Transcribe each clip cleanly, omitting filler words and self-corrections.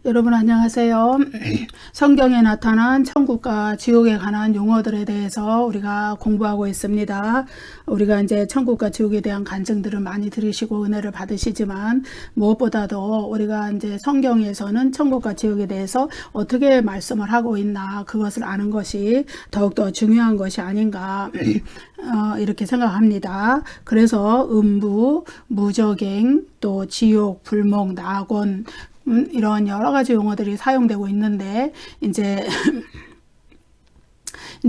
여러분 안녕하세요. 성경에 나타난 천국과 지옥에 관한 용어들에 대해서 우리가 공부하고 있습니다. 우리가 이제 천국과 지옥에 대한 간증들을 많이 들으시고 은혜를 받으시지만 무엇보다도 우리가 이제 성경에서는 천국과 지옥에 대해서 어떻게 말씀을 하고 있나 그것을 아는 것이 더욱더 중요한 것이 아닌가 이렇게 생각합니다. 그래서 음부, 무저갱, 또 지옥, 불목, 낙원 이런 여러 가지 용어들이 사용되고 있는데 이제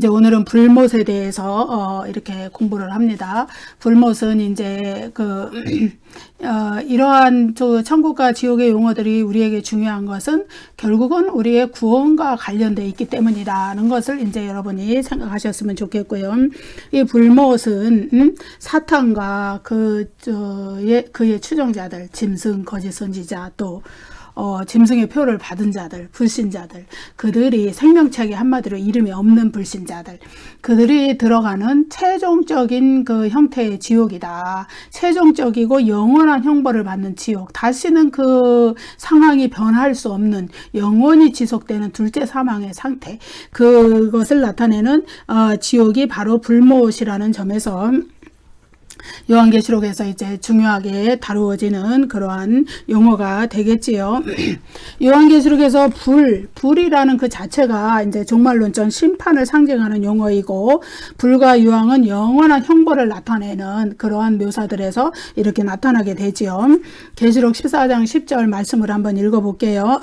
오늘은 불못에 대해서 이렇게 공부를 합니다. 불못은 이제 이러한 천국과 지옥의 용어들이 우리에게 중요한 것은 결국은 우리의 구원과 관련되어 있기 때문이라는 것을 이제 여러분이 생각하셨으면 좋겠고요. 이 불못은 사탄과 그의 추종자들, 짐승, 거짓 선지자, 또 짐승의 표를 받은 자들, 불신자들, 그들이 생명책에 한마디로 이름이 없는 불신자들, 그들이 들어가는 최종적인 그 형태의 지옥이다. 최종적이고 영원한 형벌을 받는 지옥. 다시는 그 상황이 변할 수 없는 영원히 지속되는 둘째 사망의 상태. 그것을 나타내는 지옥이 바로 불못이라는 점에서 요한계시록에서 이제 중요하게 다루어지는 그러한 용어가 되겠지요. 요한계시록에서 불이라는 그 자체가 이제 종말론전 심판을 상징하는 용어이고, 불과 유황은 영원한 형벌을 나타내는 그러한 묘사들에서 이렇게 나타나게 되지요. 계시록 14장 10절 말씀을 한번 읽어볼게요.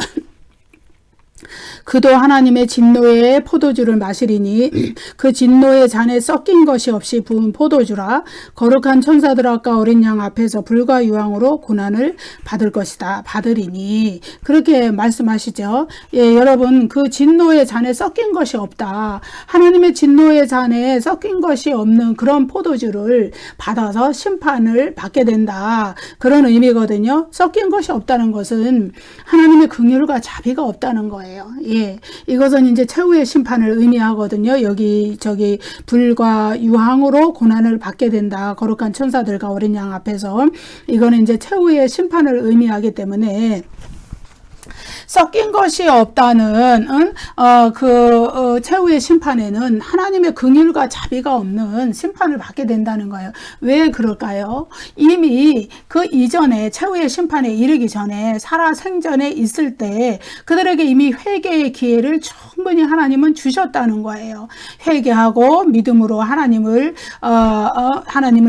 그도 하나님의 진노의 포도주를 마시리니 그 진노의 잔에 섞인 것이 없이 부은 포도주라. 거룩한 천사들 앞과 어린 양 앞에서 불과 유황으로 고난을 받을 것이다. 받으리니 그렇게 말씀하시죠. 예, 여러분, 그 진노의 잔에 섞인 것이 없다. 하나님의 진노의 잔에 섞인 것이 없는 그런 포도주를 받아서 심판을 받게 된다. 그런 의미거든요. 섞인 것이 없다는 것은 하나님의 긍휼과 자비가 없다는 거예요. 예, 이것은 이제 최후의 심판을 의미하거든요. 여기 불과 유황으로 고난을 받게 된다. 거룩한 천사들과 어린 양 앞에서. 이거는 이제 최후의 심판을 의미하기 때문에 섞인 것이 없다는 최후의 심판에는 하나님의 긍휼과 자비가 없는 심판을 받게 된다는 거예요. 왜 그럴까요? 이미 그 이전에 최후의 심판에 이르기 전에 살아생전에 있을 때 그들에게 이미 회개의 기회를 충분히 하나님은 주셨다는 거예요. 회개하고 믿음으로 하나님을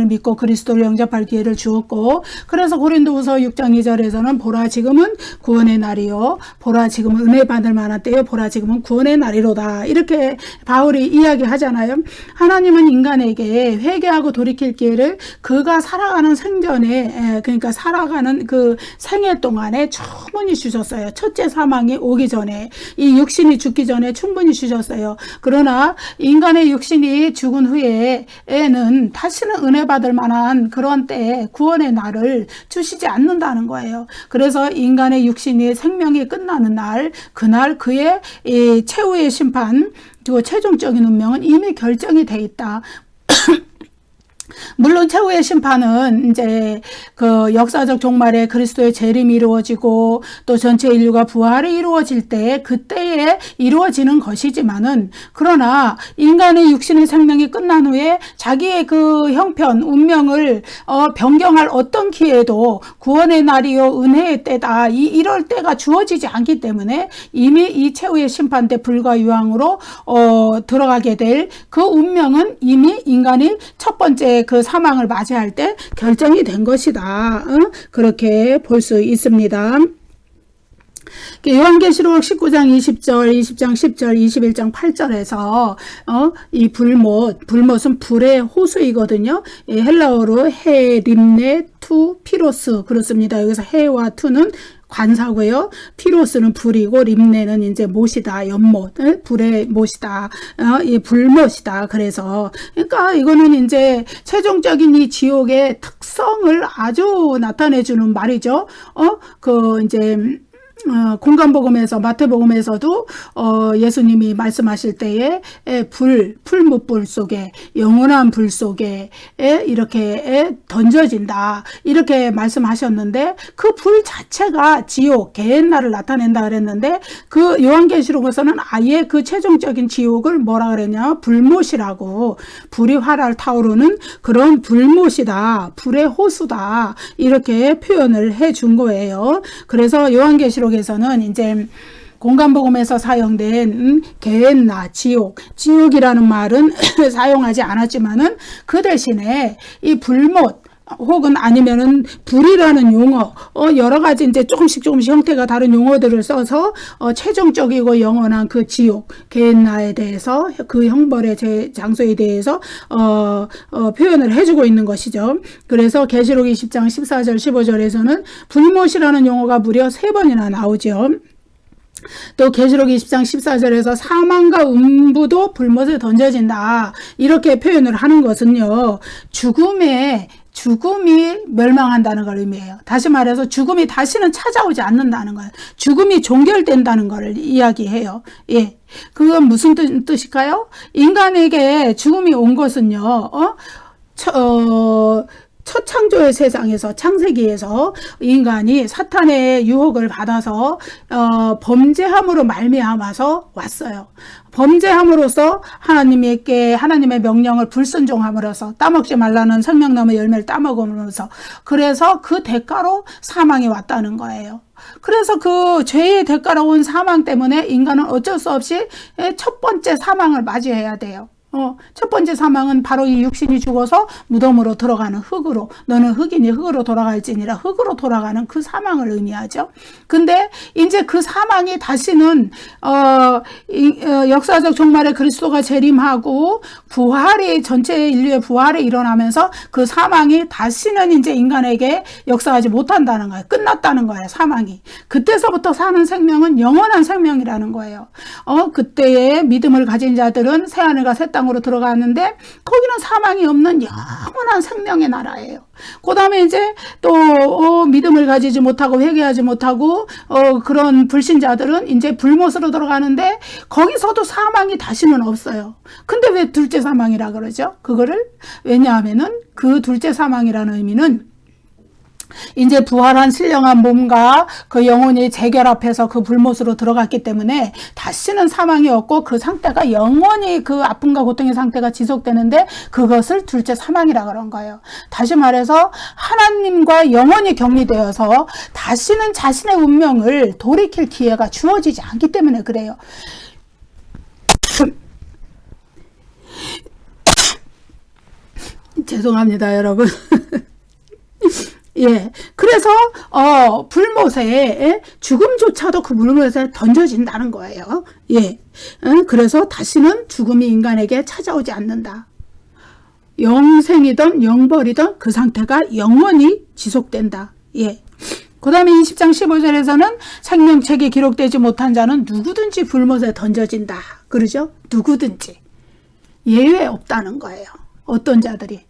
믿고 그리스도를 영접할 기회를 주었고, 그래서 고린도후서 6장 2절에서는 보라 지금은 구원의 날이요, 보라 지금은 은혜 받을 만한 때요, 보라 지금은 구원의 날이로다. 이렇게 바울이 이야기하잖아요. 하나님은 인간에게 회개하고 돌이킬 기회를 그가 살아가는 생전에, 그러니까 살아가는 그 생애 동안에 충분히 주셨어요. 첫째 사망이 오기 전에, 이 육신이 죽기 전에 충분히 주셨어요. 그러나 인간의 육신이 죽은 후에는 다시는 은혜 받을 만한 그런 때에 구원의 날을 주시지 않는다는 거예요. 그래서 인간의 육신이 생명이 끝나는 날, 그날 그의 이 최후의 심판, 그리고 최종적인 운명은 이미 결정이 돼 있다. 물론 최후의 심판은 이제 그 역사적 종말에 그리스도의 재림이 이루어지고 또 전체 인류가 부활이 이루어질 때 그때에 이루어지는 것이지만은, 그러나 인간의 육신의 생명이 끝난 후에 자기의 그 형편 운명을 변경할 어떤 기회도 구원의 날이요 은혜의 때다, 이럴 때가 주어지지 않기 때문에 이미 이 최후의 심판 때 불과 유황으로 들어가게 될 그 운명은 이미 인간이 첫 번째 그 사망을 맞이할 때 결정이 된 것이다. 그렇게 볼 수 있습니다. 요한계시록 19장 20절, 20장 10절, 21장 8절에서 이 불못은 불의 호수이거든요. 헬라어로 해, 림네, 투, 피로스 그렇습니다. 여기서 해와 투는 관사고요. 피로스는 불이고 림네는 이제 못이다. 연못, 불의 못이다. 이 불못이다. 그래서 그러니까 이거는 이제 최종적인 이 지옥의 특성을 아주 나타내 주는 말이죠. 이제 공간복음에서 마태복음에서도 예수님이 말씀하실 때에 풀무불 속에 영원한 불 속에 이렇게 던져진다 이렇게 말씀하셨는데 그 불 자체가 지옥 게헨나를 나타낸다 그랬는데 그 요한계시록에서는 아예 그 최종적인 지옥을 뭐라 그랬냐 불못이라고 불이 활활 타오르는 그런 불못이다 불의 호수다 이렇게 표현을 해 준 거예요. 그래서 요한계시록에서는 이제 공간복음에서 사용된 게헨나 지옥이라는 말은 사용하지 않았지만은 그 대신에 이 불못 혹은 아니면은 불이라는 용어 여러 가지 이제 조금씩 형태가 다른 용어들을 써서 최종적이고 영원한 그 지옥 게헨나에 대해서 그 형벌의 장소에 대해서 표현을 해주고 있는 것이죠. 그래서 계시록 20장 14절 15절에서는 불못이라는 용어가 무려 3번이나 나오죠. 또 계시록 20장 14절에서 사망과 음부도 불못에 던져진다 이렇게 표현을 하는 것은요 죽음이 멸망한다는 걸 의미해요. 다시 말해서 죽음이 다시는 찾아오지 않는다는 거예요. 죽음이 종결된다는 걸 이야기해요. 예, 그건 무슨 뜻일까요? 인간에게 죽음이 온 것은요 첫 창조의 세상에서 창세기에서 인간이 사탄의 유혹을 받아서 범죄함으로 말미암아서 왔어요. 범죄함으로써 하나님의 명령을 불순종함으로써 따먹지 말라는 생명나무 열매를 따먹으면서 그래서 그 대가로 사망이 왔다는 거예요. 그래서 그 죄의 대가로 온 사망 때문에 인간은 어쩔 수 없이 첫 번째 사망을 맞이해야 돼요. 첫 번째 사망은 바로 이 육신이 죽어서 무덤으로 들어가는 흑으로 너는 흑이니 흑으로 돌아갈지니라 흑으로 돌아가는 그 사망을 의미하죠. 근데 이제 그 사망이 다시는 역사적 종말에 그리스도가 재림하고 부활이 전체 인류의 부활이 일어나면서 그 사망이 다시는 이제 인간에게 역사하지 못한다는 거예요. 끝났다는 거예요. 사망이. 그때서부터 사는 생명은 영원한 생명이라는 거예요. 그때의 믿음을 가진 자들은 새하늘과 새 땅으로 들어가는데 거기는 사망이 없는 영원한 생명의 나라예요. 그 다음에 이제 또 믿음을 가지지 못하고 회개하지 못하고 그런 불신자들은 이제 불못으로 들어가는데 거기서도 사망이 다시는 없어요. 근데 왜 둘째 사망이라 그러죠? 그거를 왜냐하면은 그 둘째 사망이라는 의미는 이제 부활한 신령한 몸과 그 영혼이 재결합해서 그 불못으로 들어갔기 때문에 다시는 사망이 없고 그 상태가 영원히 그 아픔과 고통의 상태가 지속되는데 그것을 둘째 사망이라 그런 거예요. 다시 말해서 하나님과 영원히 격리되어서 다시는 자신의 운명을 돌이킬 기회가 주어지지 않기 때문에 그래요. 죄송합니다, 여러분. 예, 그래서 불못에 죽음조차도 그 불못에 던져진다는 거예요. 예, 그래서 다시는 죽음이 인간에게 찾아오지 않는다. 영생이든 영벌이든 그 상태가 영원히 지속된다. 예. 그 다음에 20장 15절에서는 생명책에 기록되지 못한 자는 누구든지 불못에 던져진다. 그러죠? 누구든지. 예외 없다는 거예요. 어떤 자들이.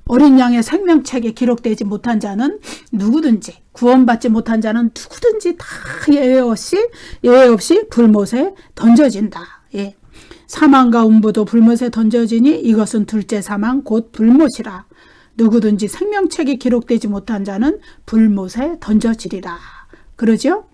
어린 양의 생명책에 기록되지 못한 자는 누구든지 구원받지 못한 자는 누구든지 다 예외 없이 불못에 던져진다. 예. 사망과 음부도 불못에 던져지니 이것은 둘째 사망 곧 불못이라. 누구든지 생명책에 기록되지 못한 자는 불못에 던져지리라. 그러죠?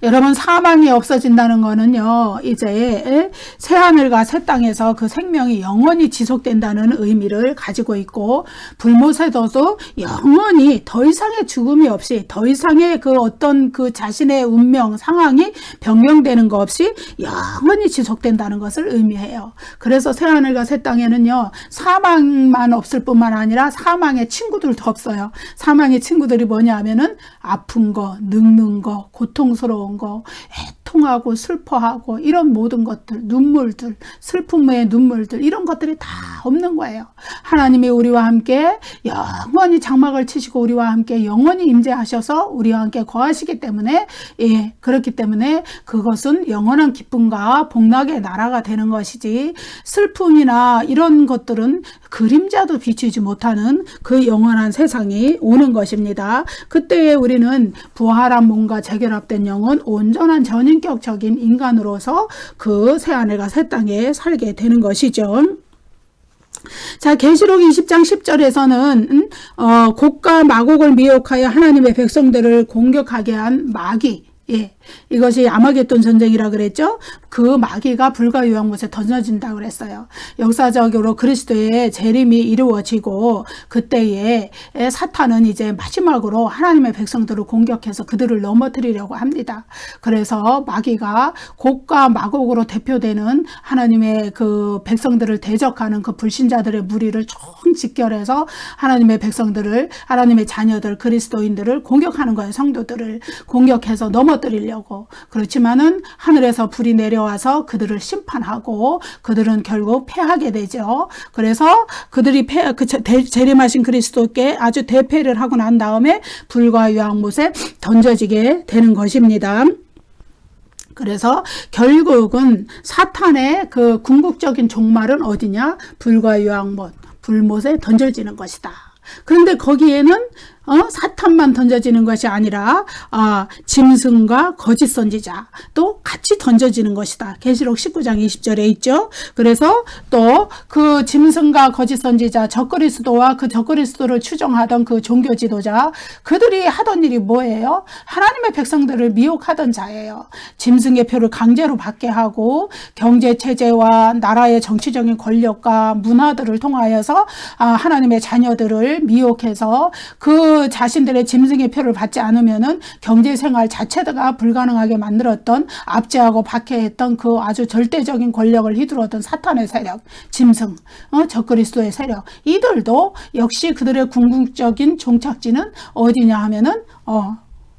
여러분 사망이 없어진다는 거는요 이제 새하늘과 새 땅에서 그 생명이 영원히 지속된다는 의미를 가지고 있고 불못에서도 영원히 더 이상의 죽음이 없이 더 이상의 그 어떤 그 자신의 운명 상황이 변경되는 거 없이 영원히 지속된다는 것을 의미해요. 그래서 새하늘과 새 땅에는요 사망만 없을 뿐만 아니라 사망의 친구들도 없어요. 사망의 친구들이 뭐냐 하면은 아픈 거, 늙는 거, 고통스러운 온 거, 애통하고 슬퍼하고 이런 모든 것들, 눈물들, 슬픔의 눈물들, 이런 것들이 다 없는 거예요. 하나님이 우리와 함께 영원히 장막을 치시고 우리와 함께 영원히 임재하셔서 우리와 함께 거하시기 때문에, 그렇기 때문에 그것은 영원한 기쁨과 복락의 나라가 되는 것이지, 슬픔이나 이런 것들은 그림자도 비추지 못하는 그 영원한 세상이 오는 것입니다. 그때에 우리는 부활한 몸과 재결합된 영혼, 온전한 전인격적인 인간으로서 그 새하늘과 새 땅에 살게 되는 것이죠. 자, 계시록 20장 10절에서는 곡과 마곡을 미혹하여 하나님의 백성들을 공격하게 한 마귀, 이것이 아마겟돈 전쟁이라 그랬죠. 그 마귀가 불과 유황못에 던져진다고 그랬어요. 역사적으로 그리스도의 재림이 이루어지고 그때에 사탄은 이제 마지막으로 하나님의 백성들을 공격해서 그들을 넘어뜨리려고 합니다. 그래서 마귀가 곡과 마곡으로 대표되는 하나님의 그 백성들을 대적하는 그 불신자들의 무리를 총 집결해서 하나님의 백성들을, 하나님의 자녀들, 그리스도인들을 공격하는 거예요. 성도들을 공격해서 넘어뜨리려고. 그렇지만은 하늘에서 불이 내려와서 그들을 심판하고 그들은 결국 패하게 되죠. 그래서 그들이 재림하신 그리스도께 아주 대패를 하고 난 다음에 불과 유황못에 던져지게 되는 것입니다. 그래서 결국은 사탄의 그 궁극적인 종말은 어디냐? 불과 유황못, 불못에 던져지는 것이다. 그런데 거기에는 사탄만 던져지는 것이 아니라 짐승과 거짓 선지자 또 같이 던져지는 것이다. 계시록 19장 20절에 있죠. 그래서 또 그 짐승과 거짓 선지자, 적그리스도와 그 적그리스도를 추종하던 그 종교 지도자, 그들이 하던 일이 뭐예요? 하나님의 백성들을 미혹하던 자예요. 짐승의 표를 강제로 받게 하고 경제 체제와 나라의 정치적인 권력과 문화들을 통하여서 하나님의 자녀들을 미혹해서 그 자신들의 짐승의 표를 받지 않으면은 경제생활 자체가 불가능하게 만들었던, 압제하고 박해했던 그 아주 절대적인 권력을 휘두르던 사탄의 세력, 짐승, 적그리스도의 세력, 이들도 역시 그들의 궁극적인 종착지는 어디냐 하면은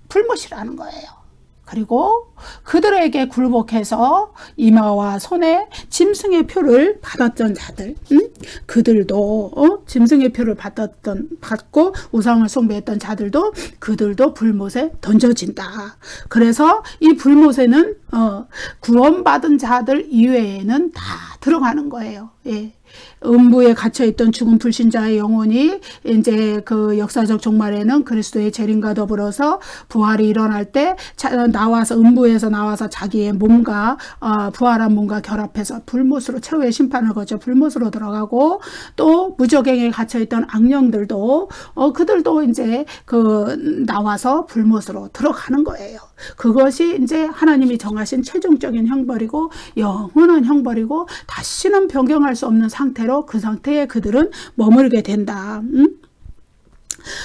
불못이라는 거예요. 그리고 그들에게 굴복해서 이마와 손에 짐승의 표를 받았던 자들, 그들도 짐승의 표를 받고 우상을 숭배했던 자들도 그들도 불못에 던져진다. 그래서 이 불못에는 구원받은 자들 이외에는 다 들어가는 거예요. 음부에 갇혀있던 죽은 불신자의 영혼이 이제 그 역사적 종말에는 그리스도의 재림과 더불어서 부활이 일어날 때 나와서, 음부에서 나와서 자기의 몸과 부활한 몸과 결합해서 불못으로, 최후의 심판을 거쳐 불못으로 들어가고, 또 무저갱에 갇혀있던 악령들도 그들도 이제 그 나와서 불못으로 들어가는 거예요. 그것이 이제 하나님이 정하신 최종적인 형벌이고 영원한 형벌이고 다시는 변경할 수 없는 상태로, 그 상태에 그들은 머물게 된다.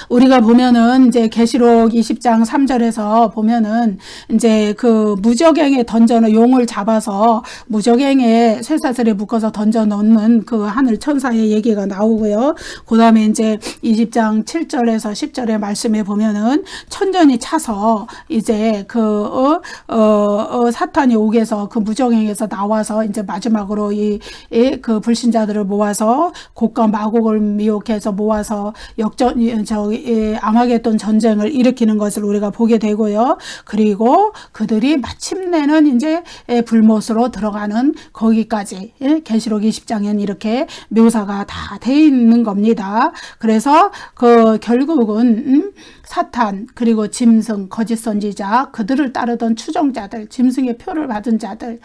우리가 보면은 이제 계시록 20장 3절에서 보면은 이제 그 무저갱에 던져놓은 용을 잡아서 무저갱에 쇠사슬에 묶어서 던져 놓는 그 하늘 천사의 얘기가 나오고요. 그 다음에 이제 20장 7절에서 10절의 말씀에 보면은 천전이 차서 이제 그 사탄이 옥에서 그 무저갱에서 나와서 이제 마지막으로 그 불신자들을 모아서 곡과 마곡을 미혹해서 모아서 아마겟돈 전쟁을 일으키는 것을 우리가 보게 되고요. 그리고 그들이 마침내는 이제 불못으로 들어가는 거기까지 계시록 20장에는 이렇게 묘사가 다 돼 있는 겁니다. 그래서 그 결국은 사탄, 그리고 짐승, 거짓 선지자, 그들을 따르던 추종자들, 짐승의 표를 받은 자들,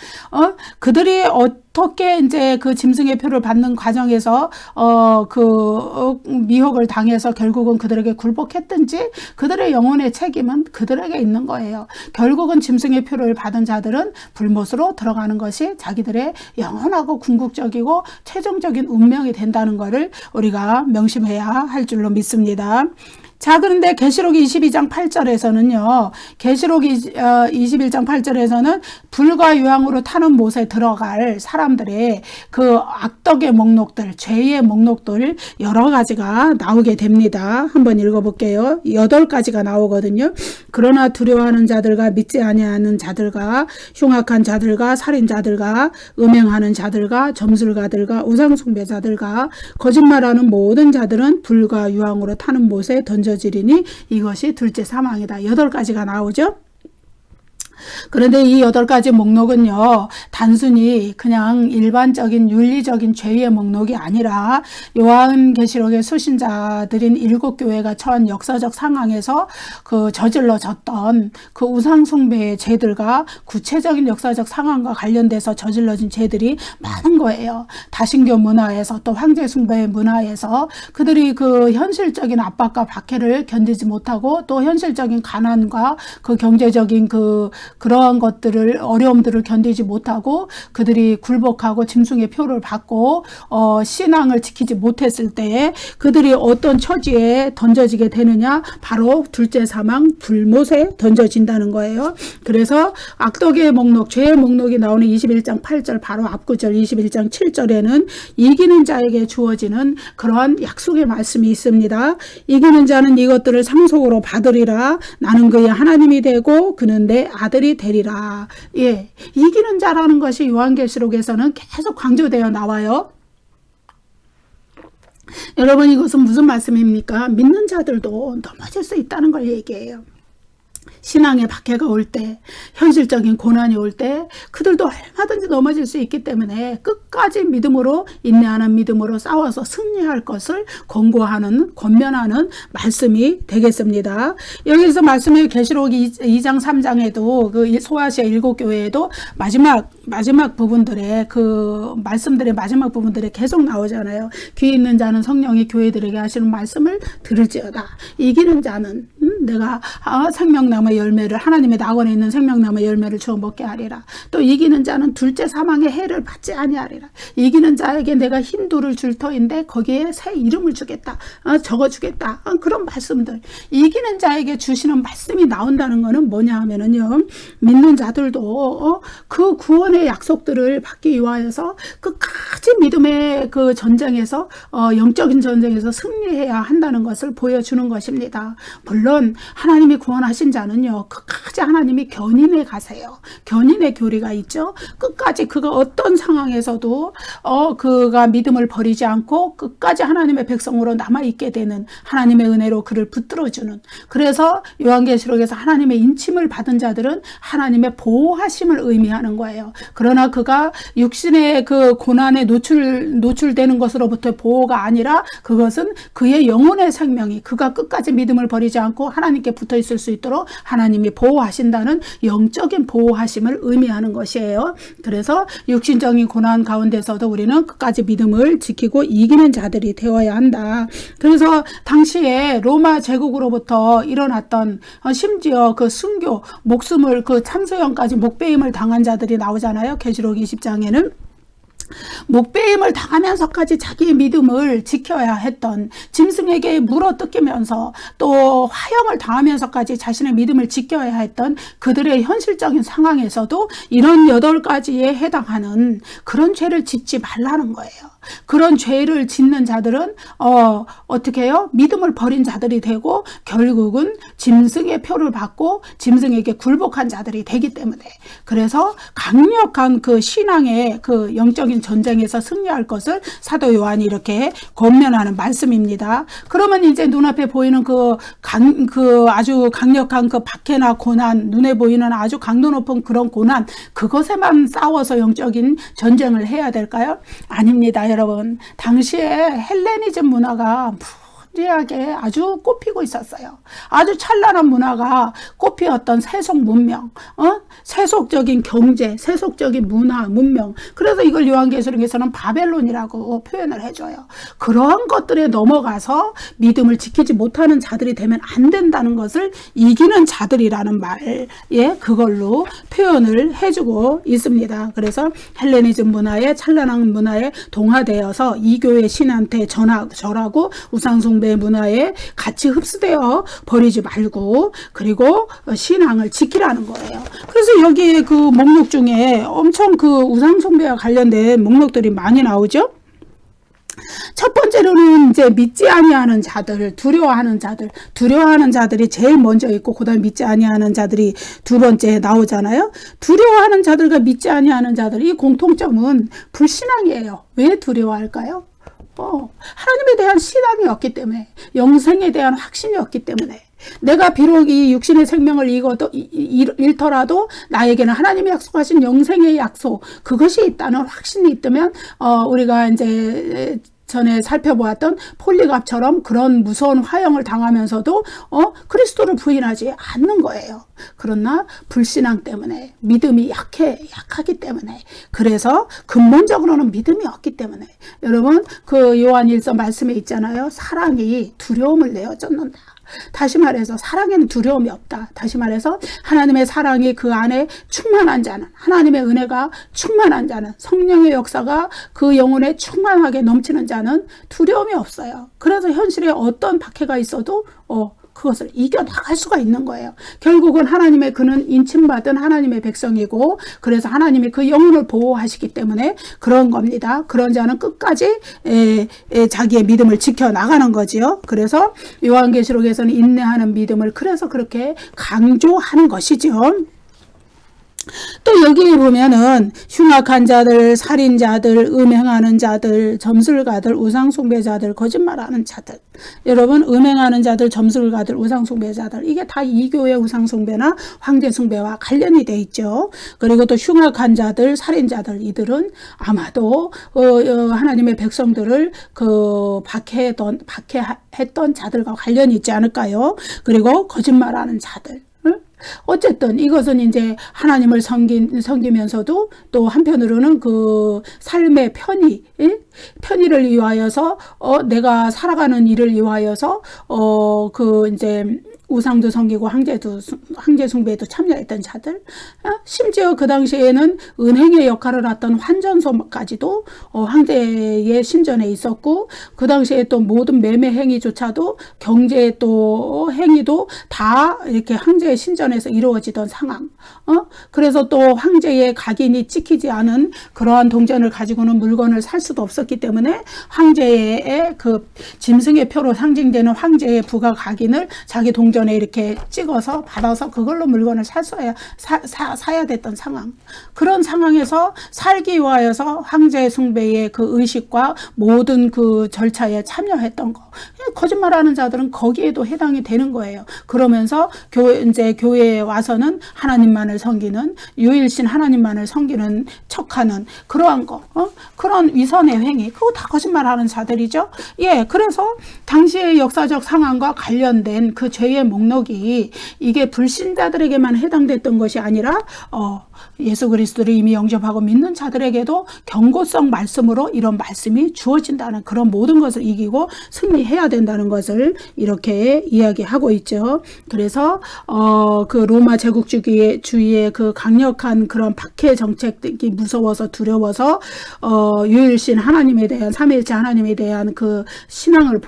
그들이 어떻게 이제 그 짐승의 표를 받는 과정에서 미혹을 당해서 결국은 그들에게 굴복했든지 그들의 영혼의 책임은 그들에게 있는 거예요. 결국은 짐승의 표를 받은 자들은 불못으로 들어가는 것이 자기들의 영원하고 궁극적이고 최종적인 운명이 된다는 것을 우리가 명심해야 할 줄로 믿습니다. 자, 그런데 계시록 22장 8절에서는요. 계시록 21장 8절에서는 불과 유황으로 타는 못에 들어갈 사람들의 그 악덕의 목록들, 죄의 목록들 여러 가지가 나오게 됩니다. 한번 읽어볼게요. 8가지가 나오거든요. 그러나 두려워하는 자들과 믿지 아니하는 자들과 흉악한 자들과 살인자들과 음행하는 자들과 점술가들과 우상숭배자들과 거짓말하는 모든 자들은 불과 유황으로 타는 못에 던져지리니 이것이 둘째 사망이다. 8가지가 나오죠. 그런데 이 8가지 목록은요, 단순히 그냥 일반적인 윤리적인 죄의 목록이 아니라 요한계시록의 수신자들인 7교회가 처한 역사적 상황에서 그 저질러졌던 그 우상숭배의 죄들과 구체적인 역사적 상황과 관련돼서 저질러진 죄들이 많은 거예요. 다신교 문화에서 또 황제숭배의 문화에서 그들이 그 현실적인 압박과 박해를 견디지 못하고 또 현실적인 가난과 그 경제적인 그러한 것들을 어려움들을 견디지 못하고 그들이 굴복하고 짐승의 표를 받고 신앙을 지키지 못했을 때 그들이 어떤 처지에 던져지게 되느냐, 바로 둘째 사망 불못에 던져진다는 거예요. 그래서 악덕의 목록, 죄의 목록이 나오는 21장 8절 바로 앞구절 21장 7절에는 이기는 자에게 주어지는 그러한 약속의 말씀이 있습니다. 이기는 자는 이것들을 상속으로 받으리라. 나는 그의 하나님이 되고 그는 내 아들이 되리라. 예, 이기는 자라는 것이 요한계시록에서는 계속 강조되어 나와요. 여러분, 이것은 무슨 말씀입니까? 믿는 자들도 넘어질 수 있다는 걸 얘기해요. 신앙의 박해가 올 때, 현실적인 고난이 올 때 그들도 얼마든지 넘어질 수 있기 때문에 끝까지 믿음으로, 인내하는 믿음으로 싸워서 승리할 것을 권고하는, 권면하는 말씀이 되겠습니다. 여기서 말씀의 계시록 2장 3장에도 그 소아시아 7교회에도 마지막 부분들의 그 말씀들의 마지막 부분들에 계속 나오잖아요. 귀 있는 자는 성령이 교회들에게 하시는 말씀을 들을지어다. 이기는 자는 내가 생명나무의 열매를, 하나님의 낙원에 있는 생명나무의 열매를 주어 먹게 하리라. 또 이기는 자는 둘째 사망의 해를 받지 아니하리라. 이기는 자에게 내가 흰 돌을 줄 터인데 거기에 새 이름을 주겠다. 적어주겠다. 그런 말씀들. 이기는 자에게 주시는 말씀이 나온다는 것은 뭐냐 하면은요, 믿는 자들도 그 구원의 약속들을 받기 위하여서 끝까지 믿음의 그 전쟁에서 영적인 전쟁에서 승리해야 한다는 것을 보여주는 것입니다. 물론 하나님이 구원하신 자는요, 끝까지 하나님이 견인해 가세요. 견인의 교리가 있죠. 끝까지 그가 어떤 상황에서도 그가 믿음을 버리지 않고 끝까지 하나님의 백성으로 남아있게 되는, 하나님의 은혜로 그를 붙들어주는. 그래서 요한계시록에서 하나님의 인침을 받은 자들은 하나님의 보호하심을 의미하는 거예요. 그러나 그가 육신의 그 고난에 노출되는 것으로부터의 보호가 아니라 그것은 그의 영혼의 생명이, 그가 끝까지 믿음을 버리지 않고 하나님께 붙어 있을 수 있도록 하나님이 보호하신다는 영적인 보호하심을 의미하는 것이에요. 그래서 육신적인 고난 가운데서도 우리는 끝까지 믿음을 지키고 이기는 자들이 되어야 한다. 그래서 당시에 로마 제국으로부터 일어났던, 심지어 그 순교, 목숨을 그 참소형까지 목배임을 당한 자들이 나오잖아요. 계시록 20장에는 목배임을 당하면서까지 자기의 믿음을 지켜야 했던, 짐승에게 물어뜯기면서 또 화형을 당하면서까지 자신의 믿음을 지켜야 했던 그들의 현실적인 상황에서도 이런 8가지에 해당하는 그런 죄를 짓지 말라는 거예요. 그런 죄를 짓는 자들은 어떻게 해요? 믿음을 버린 자들이 되고 결국은 짐승의 표를 받고 짐승에게 굴복한 자들이 되기 때문에, 그래서 강력한 그 신앙의 그 영적인 전쟁에서 승리할 것을 사도 요한이 이렇게 권면하는 말씀입니다. 그러면 이제 눈앞에 보이는 그 아주 강력한 그 박해나 고난, 눈에 보이는 아주 강도 높은 그런 고난, 그것에만 싸워서 영적인 전쟁을 해야 될까요? 아닙니다, 여러분. 당시에 헬레니즘 문화가 무지하게 아주 꽃피고 있었어요. 아주 찬란한 문화가 꽃피었던 세속 문명, 세속적인 경제, 세속적인 문화, 문명. 그래서 이걸 요한계시록에서는 바벨론이라고 표현을 해줘요. 그러한 것들에 넘어가서 믿음을 지키지 못하는 자들이 되면 안 된다는 것을 이기는 자들이라는 말에 그걸로 표현을 해주고 있습니다. 그래서 헬레니즘 문화에, 찬란한 문화에 동화되어서 이교의 신한테 절하고 우상숭배 숭배 문화에 같이 흡수되어 버리지 말고, 그리고 신앙을 지키라는 거예요. 그래서 여기에 그 목록 중에 엄청 그 우상 숭배와 관련된 목록들이 많이 나오죠. 첫 번째로는 이제 믿지 아니하는 자들, 두려워하는 자들이 제일 먼저 있고, 그다음에 믿지 아니하는 자들이 두 번째에 나오잖아요. 두려워하는 자들과 믿지 아니하는 자들, 이 공통점은 불신앙이에요. 왜 두려워할까요? 하나님에 대한 신앙이 없기 때문에, 영생에 대한 확신이 없기 때문에. 내가 비록 이 육신의 생명을 잃더라도 나에게는 하나님이 약속하신 영생의 약속, 그것이 있다는 확신이 있다면, 우리가 이제 전에 살펴보았던 폴리갑처럼 그런 무서운 화형을 당하면서도 그리스도를 부인하지 않는 거예요. 그러나 불신앙 때문에, 믿음이 약하기 때문에, 그래서 근본적으로는 믿음이 없기 때문에. 여러분, 그 요한 1서 말씀에 있잖아요. 사랑이 두려움을 내어 쫓는다. 다시 말해서 사랑에는 두려움이 없다. 다시 말해서 하나님의 사랑이 그 안에 충만한 자는, 하나님의 은혜가 충만한 자는, 성령의 역사가 그 영혼에 충만하게 넘치는 자는 두려움이 없어요. 그래서 현실에 어떤 박해가 있어도 그것을 이겨나갈 수가 있는 거예요. 결국은 하나님의 그는 인침받은 하나님의 백성이고, 그래서 하나님이 그 영혼을 보호하시기 때문에 그런 겁니다. 그런 자는 끝까지 자기의 믿음을 지켜나가는 거지요. 그래서 요한계시록에서는 인내하는 믿음을 그래서 그렇게 강조하는 것이죠. 또 여기에 보면은 흉악한 자들, 살인자들, 음행하는 자들, 점술가들, 우상숭배자들, 거짓말하는 자들. 여러분, 음행하는 자들, 점술가들, 우상숭배자들, 이게 다 이교의 우상숭배나 황제숭배와 관련이 돼 있죠. 그리고 또 흉악한 자들, 살인자들, 이들은 아마도 하나님의 백성들을 박해했던 자들과 관련이 있지 않을까요? 그리고 거짓말하는 자들. 어쨌든 이것은 이제 하나님을 섬기면서도 또 한편으로는 그 삶의 편의를 위하여서 내가 살아가는 일을 위하여서 이제 우상도 섬기고 황제 숭배에도 참여했던 자들, 심지어 그 당시에는 은행의 역할을 했던 환전소까지도 황제의 신전에 있었고, 그 당시에 또 모든 매매 행위조차도 경제의 또 행위도 다 이렇게 황제의 신전에서 이루어지던 상황. 그래서 또 황제의 각인이 찍히지 않은 그러한 동전을 가지고는 물건을 살 수도 없었기 때문에 황제의 그 짐승의 표로 상징되는 황제의 부가 각인을 자기 동전에 이렇게 찍어서 받아서 그걸로 물건을 사야 됐던 상황. 그런 상황에서 살기 위하여서 황제 숭배의 그 의식과 모든 그 절차에 참여했던 거. 거짓말하는 자들은 거기에도 해당이 되는 거예요. 그러면서 교회에 와서는 하나님만을 섬기는, 유일신 하나님만을 섬기는 척하는 그러한 거, 그런 위선의 행위, 그거 다 거짓말하는 자들이죠. 그래서 당시의 역사적 상황과 관련된 그 죄의 목록이 이게 불신자들에게만 해당됐던 것이 아니라 예수 그리스도를 이미 영접하고 믿는 자들에게도 경고성 말씀으로 이런 말씀이 주어진다는, 그런 모든 것을 이기고 승리해야 된다는 것을 이렇게 이야기하고 있죠. 그래서 그 로마 제국주의의 그 강력한 그런 박해 정책이 무서워서 두려워서 유일신 하나님에 대한, 삼위일체 하나님에 대한 그 신앙을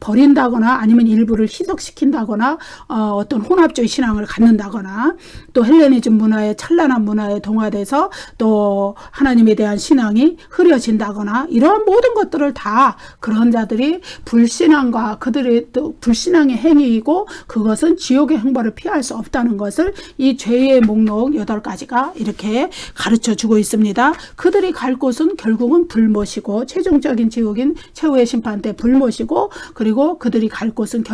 버린다거나 아니면 일부를 희석시킨다거나 어떤 혼합주의 신앙을 갖는다거나, 또 헬레니즘 문화에, 찬란한 문화에 동화돼서 또 하나님에 대한 신앙이 흐려진다거나, 이러한 모든 것들을 다 그런 자들이 불신앙과 그들의 또 불신앙의 행위이고, 그것은 지옥의 형벌을 피할 수 없다는 것을 이 죄의 목록 8가지가 이렇게 가르쳐 주고 있습니다. 그들이 갈 곳은 결국은 불못이고, 최종적인 지옥인 최후의 심판 때 불못이고, 그리고 그들이 갈 곳은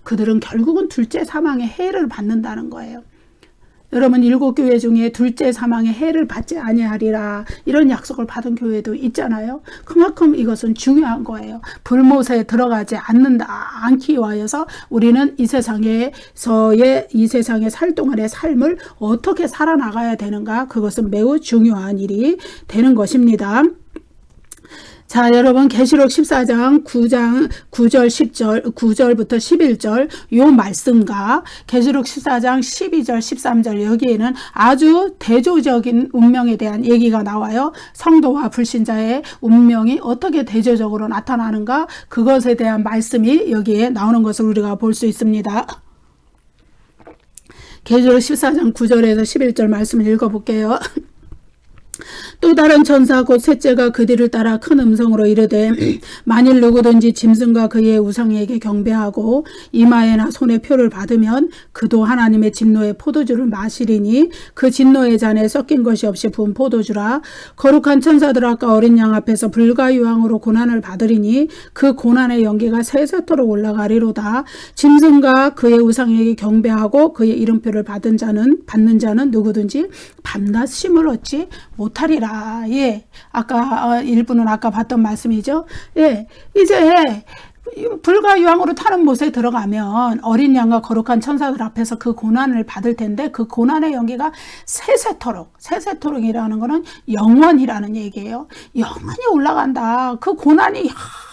그들은 결국은 둘째 사망의 해를 받는다는 거예요. 여러분, 7교회 중에 둘째 사망의 해를 받지 아니하리라, 이런 약속을 받은 교회도 있잖아요. 그만큼 이것은 중요한 거예요. 불못에 들어가지 않기 위하여서 우리는 이 세상에 살 동안의 삶을 어떻게 살아나가야 되는가, 그것은 매우 중요한 일이 되는 것입니다. 자, 여러분 계시록 14장 9절 9절부터 11절 요 말씀과 계시록 14장 12절 13절 여기에는 아주 대조적인 운명에 대한 얘기가 나와요. 성도와 불신자의 운명이 어떻게 대조적으로 나타나는가, 그것에 대한 말씀이 여기에 나오는 것을 우리가 볼 수 있습니다. 계시록 14장 9절에서 11절 말씀을 읽어볼게요. 또 다른 천사 곧 셋째가 그 뒤를 따라 큰 음성으로 이르되 만일 누구든지 짐승과 그의 우상에게 경배하고 이마에나 손에 표를 받으면 그도 하나님의 진노의 포도주를 마시리니 그 진노의 잔에 섞인 것이 없이 부은 포도주라. 거룩한 천사들 아까 어린 양 앞에서 불과 유황으로 고난을 받으리니 그 고난의 연기가 세세토록 올라가리로다. 짐승과 그의 우상에게 경배하고 그의 이름표를 받는 자는 누구든지 밤낮 쉼을 얻지 못하리라. 예, 아까 일부는 아까 봤던 말씀이죠. 예, 이제 불과 유황으로 타는 못에 들어가면 어린 양과 거룩한 천사들 앞에서 그 고난을 받을 텐데, 그 고난의 연기가 세세토록이라는 것은 영원이라는 얘기예요. 영원히 올라간다. 그 고난이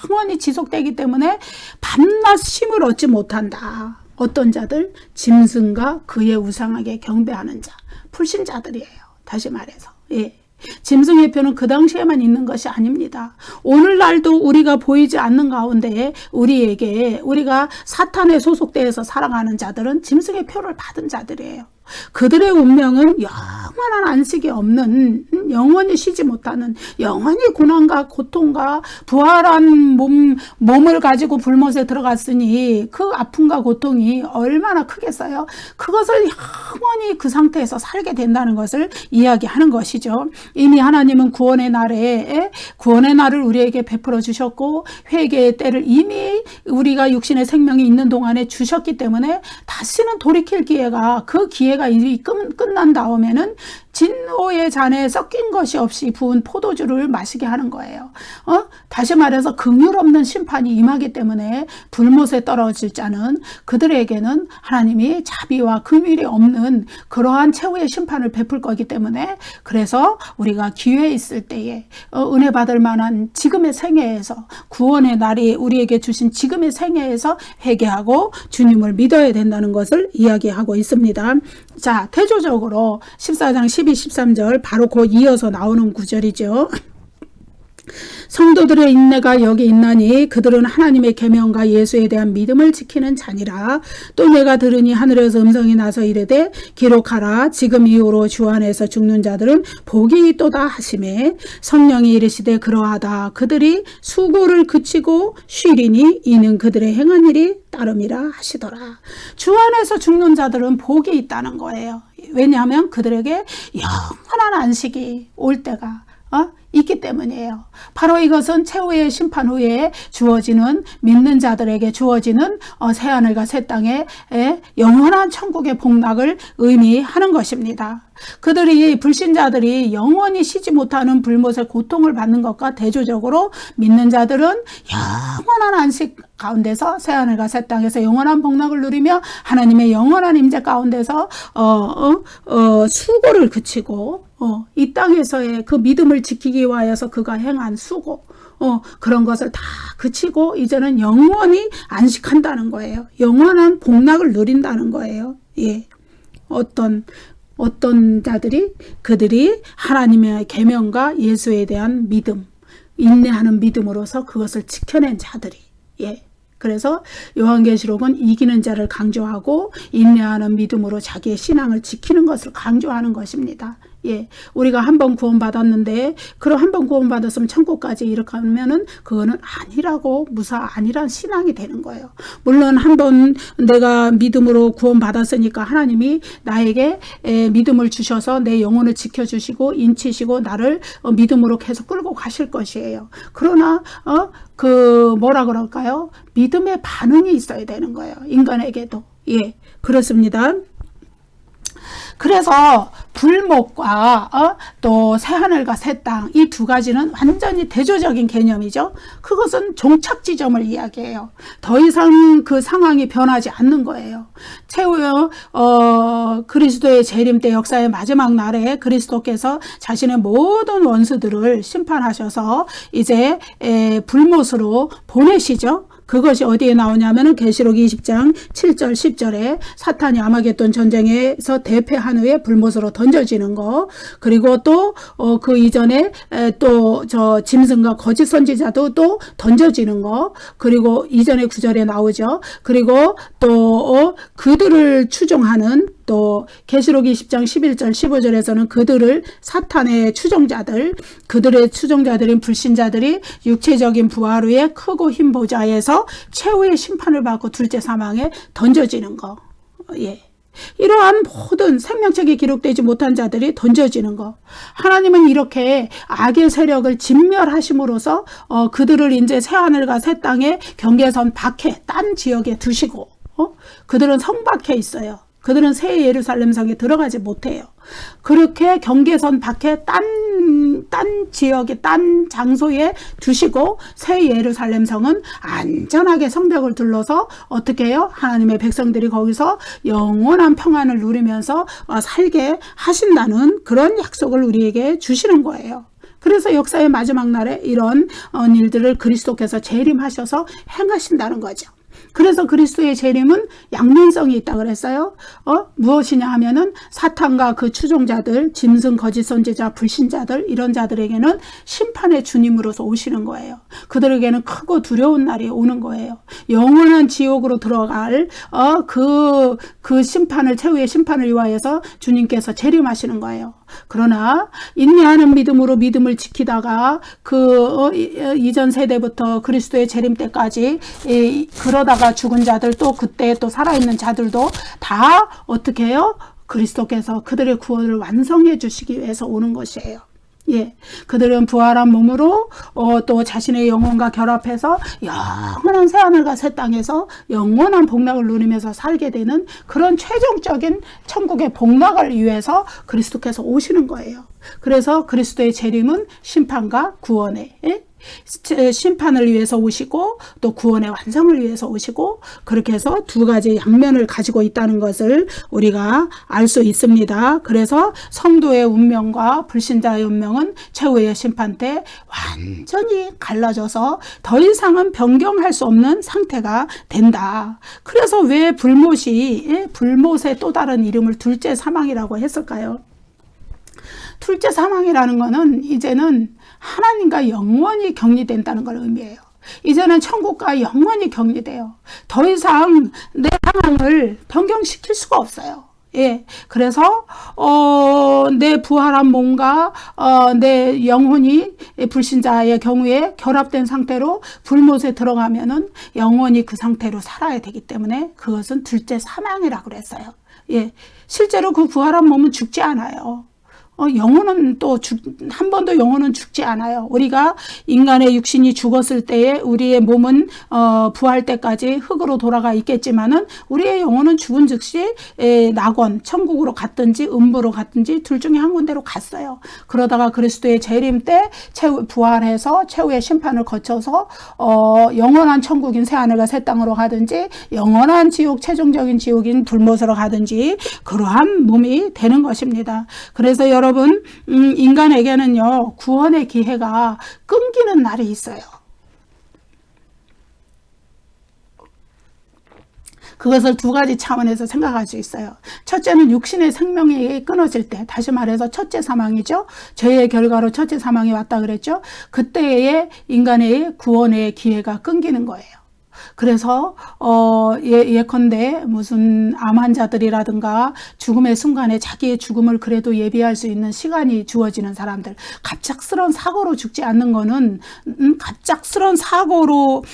영원히 지속되기 때문에 밤낮 쉼을 얻지 못한다. 어떤 자들? 짐승과 그의 우상에게 경배하는 자, 불신자들이에요. 다시 말해서. 예. 짐승의 표는 그 당시에만 있는 것이 아닙니다. 오늘날도 우리가 보이지 않는 가운데 우리가 사탄에 소속되어서 살아가는 자들은 짐승의 표를 받은 자들이에요. 그들의 운명은 영원한 안식이 없는, 영원히 쉬지 못하는, 영원히 고난과 고통과 부활한 몸을 가지고 불못에 들어갔으니 그 아픔과 고통이 얼마나 크겠어요. 그것을 영원히 그 상태에서 살게 된다는 것을 이야기하는 것이죠. 이미 하나님은 구원의 날을 우리에게 베풀어 주셨고, 회개의 때를 이미 우리가 육신의 생명이 있는 동안에 주셨기 때문에 다시는 돌이킬 기회가, 그 기회가 이미 끝난 다음에는 진노의 잔에 섞인 것이 없이 부은 포도주를 마시게 하는 거예요. 다시 말해서 긍휼 없는 심판이 임하기 때문에 불못에 떨어질 자는, 그들에게는 하나님이 자비와 긍휼이 없는 그러한 최후의 심판을 베풀 거기 때문에, 그래서 우리가 기회 있을 때에 은혜 받을 만한 지금의 생애에서, 구원의 날이 우리에게 주신 지금의 생애에서 회개하고 주님을 믿어야 된다는 것을 이야기하고 있습니다. 자, 대조적으로 14장 12, 13절 바로 곧 이어서 나오는 구절이죠. 성도들의 인내가 여기 있나니 그들은 하나님의 계명과 예수에 대한 믿음을 지키는 자니라. 또 내가 들으니 하늘에서 음성이 나서 이르되 기록하라. 지금 이후로 주 안에서 죽는 자들은 복이 있도다 하시매 성령이 이르시되 그러하다. 그들이 수고를 그치고 쉬리니 이는 그들의 행한 일이 따름이라 하시더라. 주 안에서 죽는 자들은 복이 있다는 거예요. 왜냐하면 그들에게 영원한 안식이 올 때가 있기 때문이에요. 바로 이것은 최후의 심판 후에 주어지는, 믿는 자들에게 주어지는 새하늘과 새 땅의 영원한 천국의 복락을 의미하는 것입니다. 불신자들이 영원히 쉬지 못하는 불못의 고통을 받는 것과 대조적으로 믿는 자들은 영원한 안식 가운데서 새하늘과 새 땅에서 영원한 복락을 누리며 하나님의 영원한 임재 가운데서 수고를 그치고 이 땅에서의 그 믿음을 지키기 위하여서 그가 행한 수고, 그런 것을 다 그치고 이제는 영원히 안식한다는 거예요. 영원한 복락을 누린다는 거예요. 예. 어떤 자들이, 그들이 하나님의 계명과 예수에 대한 믿음, 인내하는 믿음으로서 그것을 지켜낸 자들이. 예. 그래서 요한계시록은 이기는 자를 강조하고 인내하는 믿음으로 자기의 신앙을 지키는 것을 강조하는 것입니다. 예, 우리가 한 번 구원받았는데, 그럼 한 번 구원받았으면 천국까지 이렇게 하면은 그거는 아니라고, 아니란 신앙이 되는 거예요. 물론 한 번 내가 믿음으로 구원받았으니까 하나님이 나에게 믿음을 주셔서 내 영혼을 지켜주시고 인치시고 나를 믿음으로 계속 끌고 가실 것이에요. 그러나 뭐라 그럴까요? 믿음의 반응이 있어야 되는 거예요. 인간에게도. 예, 그렇습니다. 그래서 불목과 또 새하늘과 새 땅, 이 두 가지는 완전히 대조적인 개념이죠. 그것은 종착 지점을 이야기해요. 더 이상 그 상황이 변하지 않는 거예요. 최후의 그리스도의 재림 때 역사의 마지막 날에 그리스도께서 자신의 모든 원수들을 심판하셔서 이제 불못으로 보내시죠. 그것이 어디에 나오냐면은 계시록 20장 7절 10절에 사탄이 아마겟돈 전쟁에서 대패한 후에 불못으로 던져지는 거, 그리고 또 그 이전에 또 저 짐승과 거짓 선지자도 또 던져지는 거, 그리고 이전에 9절에 나오죠. 그리고 또 그들을 추종하는, 또 계시록 20장 11절 15절에서는 그들을 사탄의 추종자들, 그들의 추종자들인 불신자들이 육체적인 부활 후에 크고 흰 보좌에서 최후의 심판을 받고 둘째 사망에 던져지는 거. 예. 이러한 모든 생명책이 기록되지 못한 자들이 던져지는 거. 하나님은 이렇게 악의 세력을 진멸하심으로써 그들을 이제 새하늘과 새 땅의 경계선 밖에 딴 지역에 두시고, 그들은 성 밖에 있어요. 그들은 새 예루살렘 성에 들어가지 못해요. 그렇게 경계선 밖에 딴 지역에, 딴 장소에 두시고 새 예루살렘 성은 안전하게 성벽을 둘러서 어떻게 해요? 하나님의 백성들이 거기서 영원한 평안을 누리면서 살게 하신다는 그런 약속을 우리에게 주시는 거예요. 그래서 역사의 마지막 날에 이런 일들을 그리스도께서 재림하셔서 행하신다는 거죠. 그래서 그리스도의 재림은 양면성이 있다 그랬어요. 무엇이냐 하면은 사탄과 그 추종자들, 짐승, 거짓 선지자, 불신자들, 이런 자들에게는 심판의 주님으로서 오시는 거예요. 그들에게는 크고 두려운 날이 오는 거예요. 영원한 지옥으로 들어갈 그 심판을, 최후의 심판을 위하여서 주님께서 재림하시는 거예요. 그러나 인내하는 믿음으로 믿음을 지키다가 이전 세대부터 그리스도의 재림 때까지 그러다가 죽은 자들, 또 그때 또 살아있는 자들도 다 어떻게 해요? 그리스도께서 그들의 구원을 완성해 주시기 위해서 오는 것이에요. 예, 그들은 부활한 몸으로 또 자신의 영혼과 결합해서 영원한 새하늘과 새 땅에서 영원한 복락을 누리면서 살게 되는 그런 최종적인 천국의 복락을 위해서 그리스도께서 오시는 거예요. 그래서 그리스도의 재림은 심판과 구원의 심판을 위해서 오시고 또 구원의 완성을 위해서 오시고, 그렇게 해서 두 가지 양면을 가지고 있다는 것을 우리가 알 수 있습니다. 그래서 성도의 운명과 불신자의 운명은 최후의 심판 때 완전히 갈라져서 더 이상은 변경할 수 없는 상태가 된다. 그래서 왜 불못의 또 다른 이름을 둘째 사망이라고 했을까요? 둘째 사망이라는 것은 이제는 하나님과 영원히 격리된다는 걸 의미해요. 이제는 천국과 영원히 격리돼요. 더 이상 내 상황을 변경시킬 수가 없어요. 예, 그래서 내 부활한 몸과 내 영혼이 불신자의 경우에 결합된 상태로 불못에 들어가면은 영원히 그 상태로 살아야 되기 때문에 그것은 둘째 사망이라고 그랬어요. 예, 실제로 그 부활한 몸은 죽지 않아요. 영혼은 또 한 번도 영혼은 죽지 않아요. 우리가 인간의 육신이 죽었을 때에 우리의 몸은 부활 때까지 흙으로 돌아가 있겠지만은 우리의 영혼은 죽은 즉시 낙원, 천국으로 갔든지 음부로 갔든지 둘 중에 한 군데로 갔어요. 그러다가 그리스도의 재림 때 부활해서 최후의 심판을 거쳐서 영원한 천국인 새하늘과 새 땅으로 가든지 영원한 지옥, 최종적인 지옥인 불못으로 가든지 그러한 몸이 되는 것입니다. 그래서 여러분, 인간에게는요, 구원의 기회가 끊기는 날이 있어요. 그것을 두 가지 차원에서 생각할 수 있어요. 첫째는 육신의 생명이 끊어질 때, 다시 말해서 첫째 사망이죠. 죄의 결과로 첫째 사망이 왔다 그랬죠. 그때의 인간의 구원의 기회가 끊기는 거예요. 그래서 예컨대 무슨 암 환자들이라든가 죽음의 순간에 자기의 죽음을 그래도 예비할 수 있는 시간이 주어지는 사람들, 갑작스러운 사고로 죽지 않는 거는 갑작스러운 사고로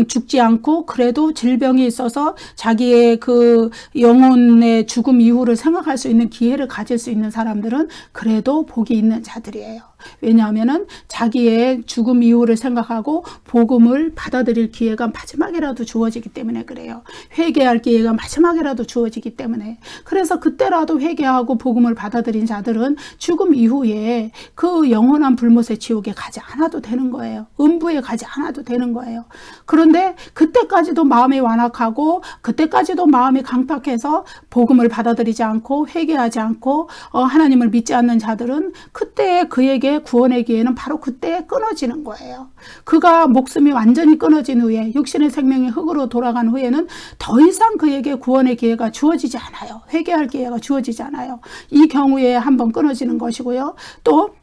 죽지 않고 그래도 질병이 있어서 자기의 그 영혼의 죽음 이후를 생각할 수 있는 기회를 가질 수 있는 사람들은 그래도 복이 있는 자들이에요. 왜냐하면은 자기의 죽음 이후를 생각하고 복음을 받아들일 기회가 마지막이라도 주어지기 때문에 그래요. 회개할 기회가 마지막이라도 주어지기 때문에. 그래서 그때라도 회개하고 복음을 받아들인 자들은 죽음 이후에 그 영원한 불못의 지옥에 가지 않아도 되는 거예요. 음부에 가지 않아도 되는 거예요. 그런데 그때까지도 마음이 완악하고 그때까지도 마음이 강팍해서 복음을 받아들이지 않고 회개하지 않고 하나님을 믿지 않는 자들은 그때 그에게 구원의 기회는 바로 그때 끊어지는 거예요. 그가 목숨이 완전히 끊어진 후에 육신의 생명이 흙으로 돌아간 후에는 더 이상 그에게 구원의 기회가 주어지지 않아요. 회개할 기회가 주어지지 않아요. 이 경우에 한번 끊어지는 것이고요. 또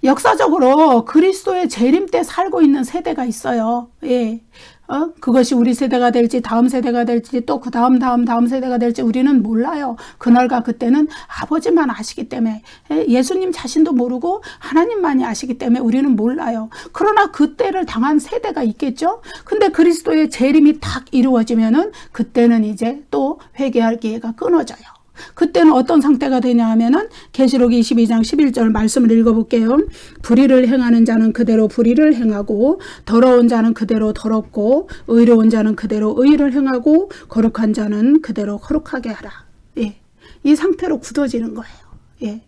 역사적으로 그리스도의 재림 때 살고 있는 세대가 있어요. 예. 그것이 우리 세대가 될지 다음 세대가 될지 또 그 다음 세대가 될지 우리는 몰라요. 그날과 그때는 아버지만 아시기 때문에 예수님 자신도 모르고 하나님만이 아시기 때문에 우리는 몰라요. 그러나 그때를 당한 세대가 있겠죠. 근데 그리스도의 재림이 딱 이루어지면은 그때는 이제 또 회개할 기회가 끊어져요. 그때는 어떤 상태가 되냐 하면은 계시록 22장 11절 말씀을 읽어볼게요. 불의를 행하는 자는 그대로 불의를 행하고 더러운 자는 그대로 더럽고 의로운 자는 그대로 의를 행하고 거룩한 자는 그대로 거룩하게 하라. 예. 이 상태로 굳어지는 거예요. 예.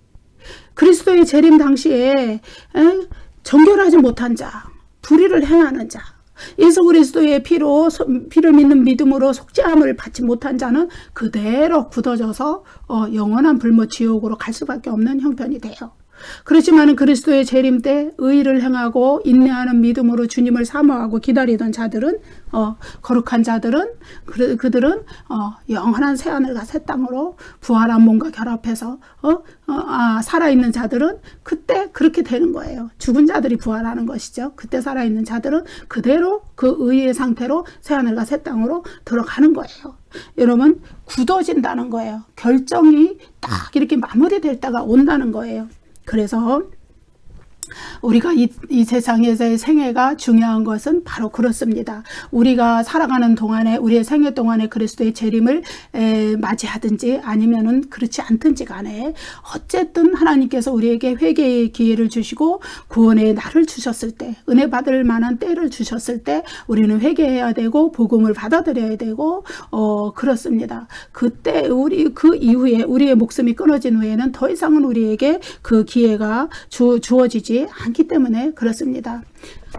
그리스도의 재림 당시에 정결하지 못한 자, 불의를 행하는 자, 예수 그리스도의 피를 믿는 믿음으로 속죄함을 받지 못한 자는 그대로 굳어져서 영원한 불못 지옥으로 갈 수밖에 없는 형편이 돼요. 그렇지만 그리스도의 재림 때 의를 행하고 인내하는 믿음으로 주님을 사모하고 기다리던 자들은 거룩한 자들은 그들은 영원한 새하늘과 새 땅으로 부활한 몸과 결합해서 살아있는 자들은 그때 그렇게 되는 거예요. 죽은 자들이 부활하는 것이죠. 그때 살아있는 자들은 그대로 그 의의 상태로 새하늘과 새 땅으로 들어가는 거예요. 여러분, 굳어진다는 거예요. 결정이 딱 이렇게 마무리될 때가 온다는 거예요. 그래서 우리가 이 세상에서의 생애가 중요한 것은 바로 그렇습니다. 우리가 살아가는 동안에 우리의 생애 동안에 그리스도의 재림을 맞이하든지 아니면은 그렇지 않든지 간에 어쨌든 하나님께서 우리에게 회개의 기회를 주시고 구원의 날을 주셨을 때 은혜 받을 만한 때를 주셨을 때 우리는 회개해야 되고 복음을 받아들여야 되고 그렇습니다. 그때 그 이후에 우리의 목숨이 끊어진 후에는 더 이상은 우리에게 그 기회가 주어지지 않기 때문에 그렇습니다.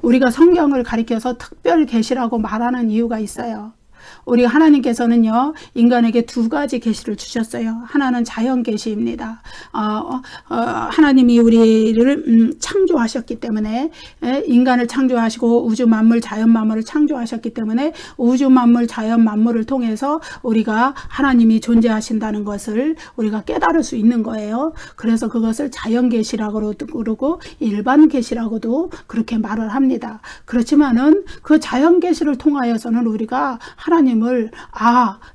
우리가 성경을 가리켜서 특별 계시라고 말하는 이유가 있어요. 우리 하나님께서는요 인간에게 두 가지 계시를 주셨어요. 하나는 자연 계시입니다. 하나님이 우리를 창조하셨기 때문에 인간을 창조하시고 우주 만물 자연 만물을 창조하셨기 때문에 우주 만물 자연 만물을 통해서 우리가 하나님이 존재하신다는 것을 우리가 깨달을 수 있는 거예요. 그래서 그것을 자연 계시라고 그러고 일반 계시라고도 그렇게 말을 합니다. 그렇지만은 그 자연 계시를 통하여서는 우리가 하나님을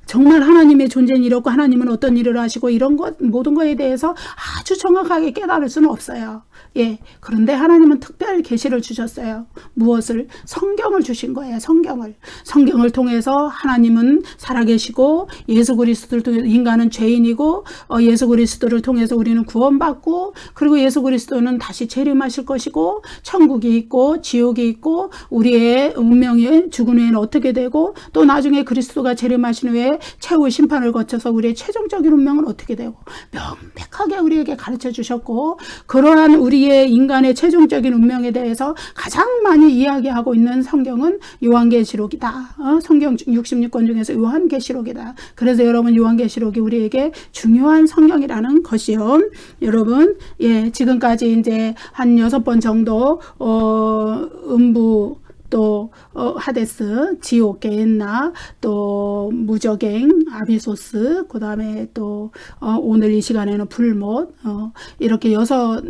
정말 하나님의 존재는 이렇고 하나님은 어떤 일을 하시고 이런 것 모든 것에 대해서 아주 정확하게 깨달을 수는 없어요. 예. 그런데 하나님은 특별 계시를 주셨어요. 무엇을? 성경을 주신 거예요. 성경을 통해서 하나님은 살아계시고 예수 그리스도를 통해서 인간은 죄인이고 예수 그리스도를 통해서 우리는 구원받고 그리고 예수 그리스도는 다시 재림하실 것이고 천국이 있고 지옥이 있고 우리의 운명이 죽은 후에는 어떻게 되고 또 나중에 그리스도가 재림하신 후에 최후의 심판을 거쳐서 우리의 최종적인 운명은 어떻게 되고 명백하게 우리에게 가르쳐 주셨고 그러한 우리의 인간의 최종적인 운명에 대해서 가장 많이 이야기하고 있는 성경은 요한계시록이다. 성경 66권 중에서 요한계시록이다. 그래서 여러분 요한계시록이 우리에게 중요한 성경이라는 것이요. 여러분 지금까지 이제 한 6번 정도 음부 또 하데스, 지옥, 게헨나, 또 무저갱, 아비소스, 그 다음에 또 오늘 이 시간에는 불못, 이렇게 여섯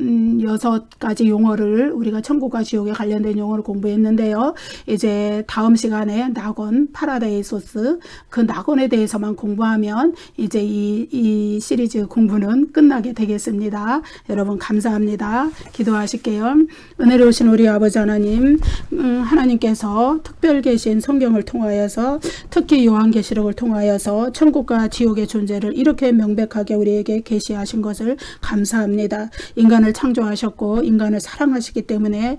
가지 용어를 우리가 천국과 지옥에 관련된 용어를 공부했는데요. 이제 다음 시간에 낙원, 파라다이소스, 그 낙원에 대해서만 공부하면 이제 이 시리즈 공부는 끝나게 되겠습니다. 여러분 감사합니다. 기도하실게요. 은혜로우신 우리 아버지 하나님, 하나님 하나님께서 특별 계신 성경을 통하여서 특히 요한계시록을 통하여서 천국과 지옥의 존재를 이렇게 명백하게 우리에게 계시하신 것을 감사합니다. 인간을 창조하셨고 인간을 사랑하시기 때문에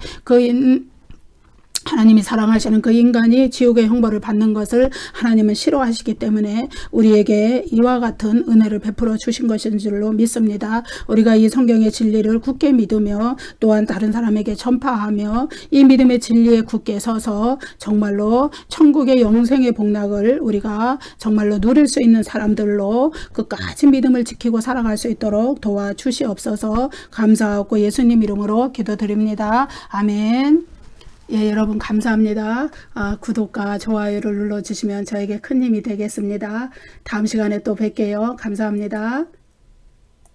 하나님이 사랑하시는 그 인간이 지옥의 형벌을 받는 것을 하나님은 싫어하시기 때문에 우리에게 이와 같은 은혜를 베풀어 주신 것인 줄로 믿습니다. 우리가 이 성경의 진리를 굳게 믿으며 또한 다른 사람에게 전파하며 이 믿음의 진리에 굳게 서서 정말로 천국의 영생의 복락을 우리가 정말로 누릴 수 있는 사람들로 끝까지 믿음을 지키고 살아갈 수 있도록 도와주시옵소서. 감사하고 예수님 이름으로 기도드립니다. 아멘. 예, 여러분 감사합니다. 구독과 좋아요를 눌러주시면 저에게 큰 힘이 되겠습니다. 다음 시간에 또 뵐게요. 감사합니다.